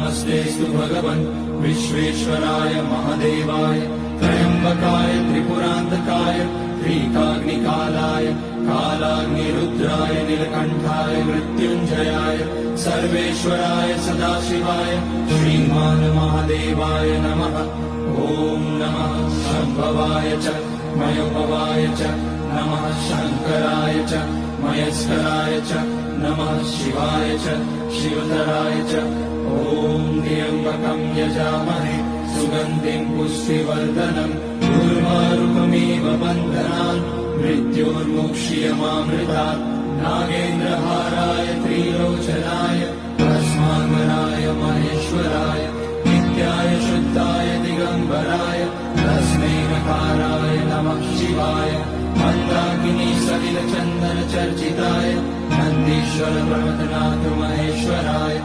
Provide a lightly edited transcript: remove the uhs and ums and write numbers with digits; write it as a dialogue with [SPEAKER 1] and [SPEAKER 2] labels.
[SPEAKER 1] नमस्तेस्तु भगवन् विश्वेश्वराय महादेवाय त्र्यम्बकाय त्रिपुरान्तकाय त्रिकाग्निकालाय कालाग्निरुद्राय नीलकण्ठाय मृत्युञ्जयाय सर्वेश्वराय सदाशिवाय श्रीमान् महादेवाय नमः। ॐ नमः शम्भवाय च मयोभवाय च नमः शङ्कराय च मयस्कराय च नमः शिवाय च शिवतराय च। ॐ त्र्यम्बकं यजामहे सुगन्धिं पुष्टिवर्धनम् उर्वारुकमिव बन्धनान् मृत्योर्मुक्ष्यमामृतात्। नागेन्द्रहाराय त्रिलोचनाय भस्माङ्गनाय महेश्वराय नित्याय शुद्धाय दिगम्बराय तस्मै नकाराय नमः शिवाय। मन्दाकिनी सलिलचन्दन चर्चिताय नन्दीश्वर प्रमथनाथ महेश्वराय